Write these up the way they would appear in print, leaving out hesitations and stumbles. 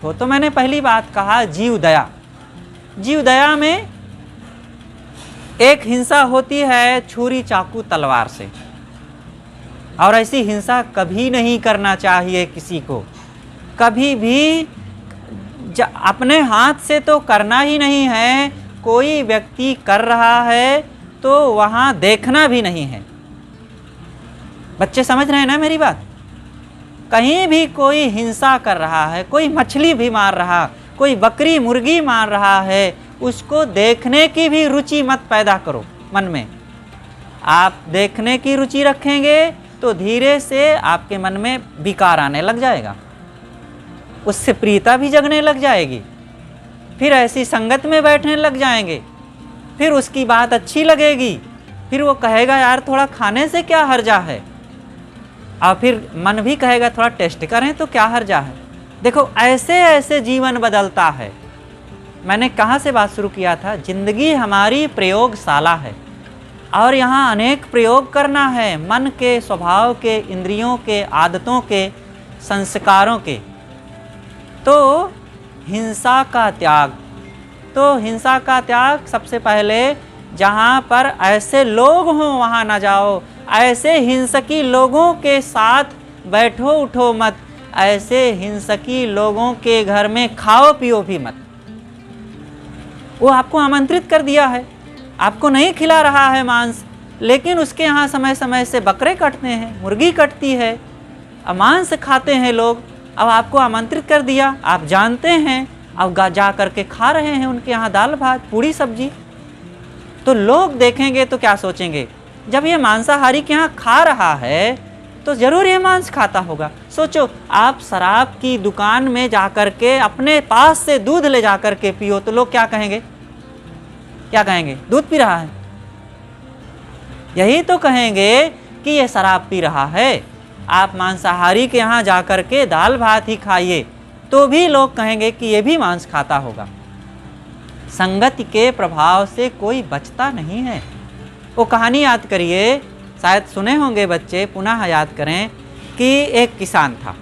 देखो, तो मैंने पहली बात कहा जीव दया। जीव दया में एक हिंसा होती है छुरी चाकू तलवार से, और ऐसी हिंसा कभी नहीं करना चाहिए किसी को, कभी भी। अपने हाथ से तो करना ही नहीं है, कोई व्यक्ति कर रहा है तो वहाँ देखना भी नहीं है। बच्चे समझ रहे हैं ना मेरी बात? कहीं भी कोई हिंसा कर रहा है, कोई मछली भी मार रहा, कोई बकरी मुर्गी मार रहा है, उसको देखने की भी रुचि मत पैदा करो मन में। आप देखने की रुचि रखेंगे तो धीरे से आपके मन में विकार आने लग जाएगा, उससे प्रियता भी जगने लग जाएगी, फिर ऐसी संगत में बैठने लग जाएंगे, फिर उसकी बात अच्छी लगेगी, फिर वो कहेगा यार थोड़ा खाने से क्या हर्जा है, और फिर मन भी कहेगा थोड़ा टेस्ट करें तो क्या हर्जा है। देखो ऐसे ऐसे जीवन बदलता है। मैंने कहाँ से बात शुरू किया था? जिंदगी हमारी प्रयोगशाला है और यहाँ अनेक प्रयोग करना है, मन के, स्वभाव के, इंद्रियों के, आदतों के, संस्कारों के। तो हिंसा का त्याग, तो हिंसा का त्याग सबसे पहले जहाँ पर ऐसे लोग हों वहाँ ना जाओ, ऐसे हिंसकी लोगों के साथ बैठो उठो मत, ऐसे हिंसकी लोगों के घर में खाओ पियो भी मत। वो आपको आमंत्रित कर दिया है, आपको नहीं खिला रहा है मांस, लेकिन उसके यहाँ समय समय से बकरे कटते हैं, मुर्गी कटती है, मांस खाते हैं लोग। अब आपको आमंत्रित कर दिया, आप जानते हैं, अब जा कर के खा रहे हैं उनके यहाँ दाल भात पूड़ी सब्जी। तो लोग देखेंगे तो क्या सोचेंगे? जब ये मांसाहारी के यहाँ खा रहा है तो ज़रूर ये मांस खाता होगा। सोचो, आप शराब की दुकान में जा कर के अपने पास से दूध ले जा कर के पियो तो लोग क्या कहेंगे? क्या कहेंगे? दूध पी रहा है। यही तो कहेंगे कि ये शराब पी रहा है। आप मांसाहारी के यहाँ जा कर के दाल भात ही खाइए तो भी लोग कहेंगे कि ये भी मांस खाता होगा। संगति के प्रभाव से कोई बचता नहीं है। वो कहानी याद करिए, शायद सुने होंगे बच्चे, पुनः याद करें कि एक किसान था।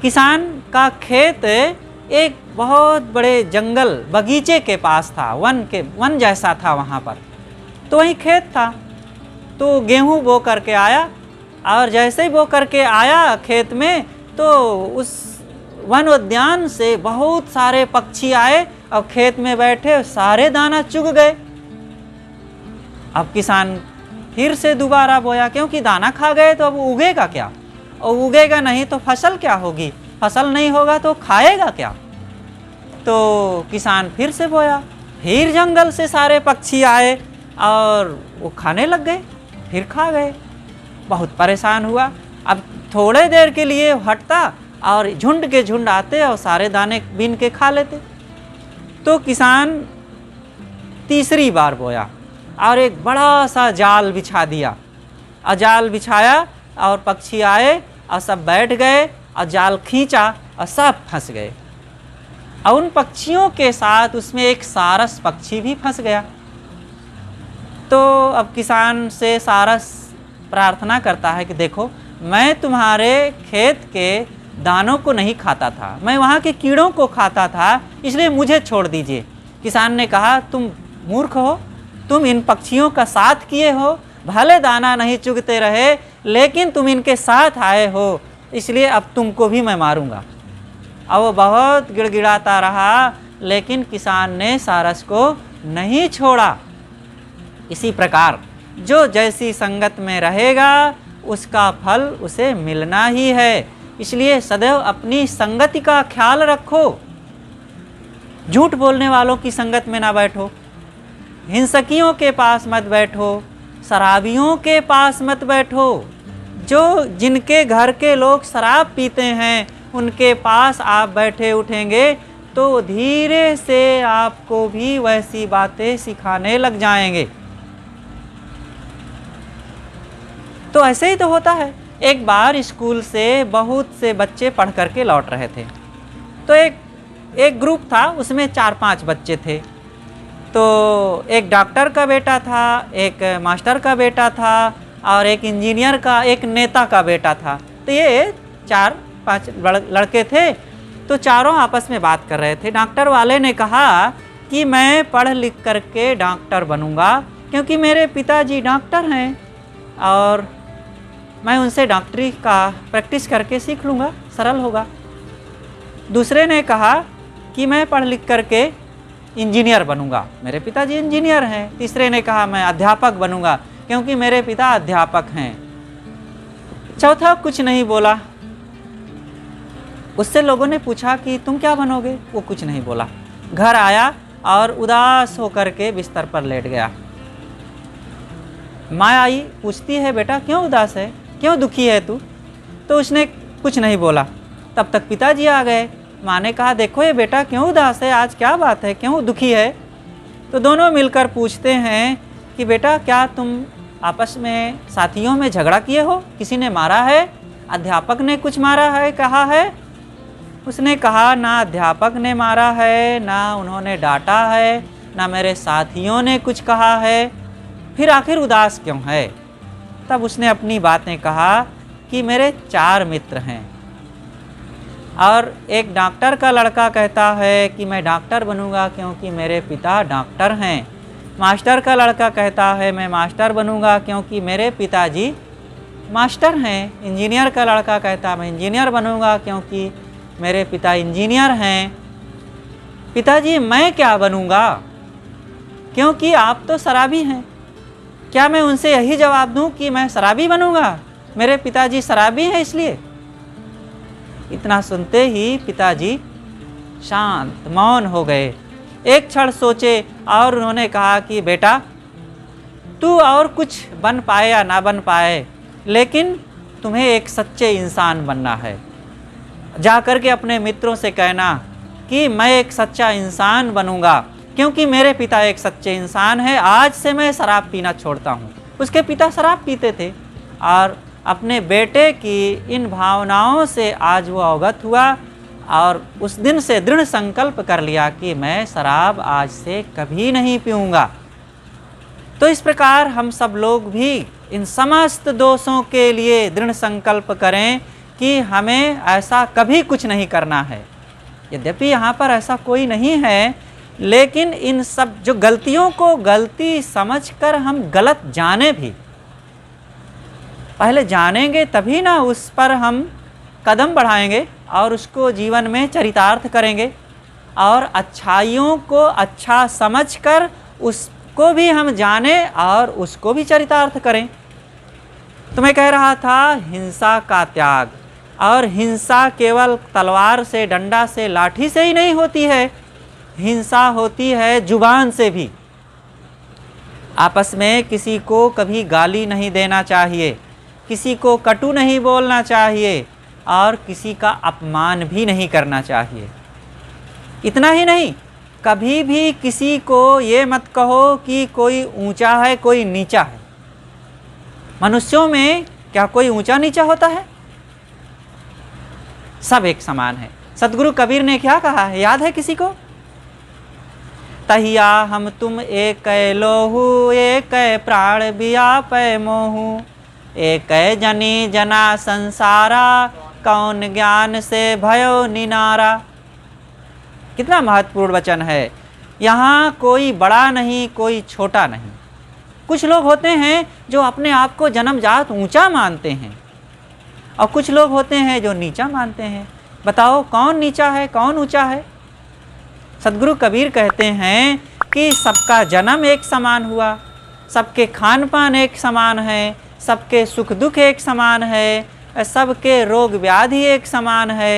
किसान का खेत एक बहुत बड़े जंगल बगीचे के पास था, वन जैसा था वहाँ पर। तो वहीं खेत था, तो गेहूँ बो करके आया, और जैसे ही बो करके आया खेत में तो उस वन उद्यान से बहुत सारे पक्षी आए और खेत में बैठे सारे दाना चुग गए। अब किसान फिर से दोबारा बोया, क्योंकि दाना खा गए तो अब उगेगा क्या, और उगेगा नहीं तो फसल क्या होगी, फसल नहीं होगा तो खाएगा क्या। तो किसान फिर से बोया, फिर जंगल से सारे पक्षी आए और वो खाने लग गए, फिर खा गए। बहुत परेशान हुआ। अब थोड़े देर के लिए हटता और झुंड के झुंड आते और सारे दाने बीन के खा लेते। तो किसान तीसरी बार बोया और एक बड़ा सा जाल बिछा दिया, और जाल बिछाया और पक्षी आए और सब बैठ गए और जाल खींचा और सब फंस गए। और उन पक्षियों के साथ उसमें एक सारस पक्षी भी फंस गया। तो अब किसान से सारस प्रार्थना करता है कि देखो, मैं तुम्हारे खेत के दानों को नहीं खाता था, मैं वहाँ के कीड़ों को खाता था, इसलिए मुझे छोड़ दीजिए। किसान ने कहा, तुम मूर्ख हो, तुम इन पक्षियों का साथ किए हो, भले दाना नहीं चुगते रहे लेकिन तुम इनके साथ आए हो, इसलिए अब तुमको भी मैं मारूंगा। और वो बहुत गिड़गिड़ाता रहा, लेकिन किसान ने सारस को नहीं छोड़ा। इसी प्रकार जो जैसी संगत में रहेगा उसका फल उसे मिलना ही है। इसलिए सदैव अपनी संगति का ख्याल रखो। झूठ बोलने वालों की संगत में ना बैठो, हिंसकियों के पास मत बैठो, शराबियों के पास मत बैठो। जिनके घर के लोग शराब पीते हैं उनके पास आप बैठे उठेंगे तो धीरे से आपको भी वैसी बातें सिखाने लग जाएंगे। तो ऐसे ही तो होता है। एक बार स्कूल से बहुत से बच्चे पढ़ करके लौट रहे थे, तो एक ग्रुप था, उसमें 4-5 बच्चे थे। तो एक डॉक्टर का बेटा था, एक मास्टर का बेटा था और एक इंजीनियर का, एक नेता का बेटा था। तो ये 4-5 लड़के थे। तो चारों आपस में बात कर रहे थे। डॉक्टर वाले ने कहा कि मैं पढ़ लिख करके डॉक्टर बनूंगा, क्योंकि मेरे पिताजी डॉक्टर हैं और मैं उनसे डॉक्टरी का प्रैक्टिस करके सीख लूँगा, सरल होगा। दूसरे ने कहा कि मैं पढ़ लिख करके इंजीनियर बनूंगा, मेरे पिताजी इंजीनियर हैं। तीसरे ने कहा मैं अध्यापक बनूंगा, क्योंकि मेरे पिता अध्यापक हैं। चौथा कुछ नहीं बोला। उससे लोगों ने पूछा कि तुम क्या बनोगे? वो कुछ नहीं बोला। घर आया और उदास होकर के बिस्तर पर लेट गया। माँ आई, पूछती है बेटा क्यों उदास है, क्यों दुखी है तू? तो उसने कुछ नहीं बोला। तब तक पिताजी आ गए। माँ ने कहा देखो ये बेटा क्यों उदास है, आज क्या बात है, क्यों दुखी है? तो दोनों मिलकर पूछते हैं कि बेटा क्या तुम आपस में साथियों में झगड़ा किए हो, किसी ने मारा है, अध्यापक ने कुछ मारा है, कहा है? उसने कहा ना अध्यापक ने मारा है, ना उन्होंने डांटा है, ना मेरे साथियों ने कुछ कहा है, फिर आखिर उदास क्यों है? तब उसने अपनी बातें कहा कि मेरे 4 मित्र हैं और एक डॉक्टर का लड़का कहता है कि मैं डॉक्टर बनूंगा क्योंकि मेरे पिता डॉक्टर हैं। मास्टर का लड़का कहता है मैं मास्टर बनूंगा क्योंकि मेरे पिताजी मास्टर हैं। इंजीनियर का लड़का कहता है मैं इंजीनियर बनूंगा क्योंकि मेरे पिता इंजीनियर हैं। पिताजी मैं क्या बनूंगा, क्योंकि आप तो शराबी हैं। क्या मैं उनसे यही जवाब दूं कि मैं शराबी बनूंगा, मेरे पिताजी शराबी हैं इसलिए? इतना सुनते ही पिताजी शांत मौन हो गए। एक क्षण सोचे और उन्होंने कहा कि बेटा तू और कुछ बन पाए या ना बन पाए, लेकिन तुम्हें एक सच्चे इंसान बनना है। जा कर के अपने मित्रों से कहना कि मैं एक सच्चा इंसान बनूंगा क्योंकि मेरे पिता एक सच्चे इंसान हैं। आज से मैं शराब पीना छोड़ता हूँ। उसके पिता शराब पीते थे और अपने बेटे की इन भावनाओं से आज वो अवगत हुआ और उस दिन से दृढ़ संकल्प कर लिया कि मैं शराब आज से कभी नहीं पीऊँगा। तो इस प्रकार हम सब लोग भी इन समस्त दोषों के लिए दृढ़ संकल्प करें कि हमें ऐसा कभी कुछ नहीं करना है। यद्यपि यहाँ पर ऐसा कोई नहीं है, लेकिन इन सब जो गलतियों को गलती समझकर हम गलत जाने भी, पहले जानेंगे तभी ना उस पर हम कदम बढ़ाएंगे और उसको जीवन में चरितार्थ करेंगे और अच्छाइयों को अच्छा समझकर उसको भी हम जाने और उसको भी चरितार्थ करें। तो मैं कह रहा था हिंसा का त्याग, और हिंसा केवल तलवार से, डंडा से, लाठी से ही नहीं होती है। हिंसा होती है जुबान से भी। आपस में किसी को कभी गाली नहीं देना चाहिए, किसी को कटु नहीं बोलना चाहिए और किसी का अपमान भी नहीं करना चाहिए। इतना ही नहीं, कभी भी किसी को ये मत कहो कि कोई ऊंचा है कोई नीचा है। मनुष्यों में क्या कोई ऊंचा नीचा होता है? सब एक समान है। सतगुरु कबीर ने क्या कहा है, याद है किसी को? तहिया हम तुम एक लोहू, एक प्राण बियापै मोहू, एक जनी जना संसारा, कौन ज्ञान से भयो निनारा। कितना महत्वपूर्ण वचन है। यहाँ कोई बड़ा नहीं, कोई छोटा नहीं। कुछ लोग होते हैं जो अपने आप को जन्मजात ऊंचा मानते हैं और कुछ लोग होते हैं जो नीचा मानते हैं। बताओ कौन नीचा है, कौन ऊंचा है? सतगुरु कबीर कहते हैं कि सबका जन्म एक समान हुआ, सबके खान पान एक समान है, सबके सुख दुख एक समान है, सबके रोग व्याधि एक समान है।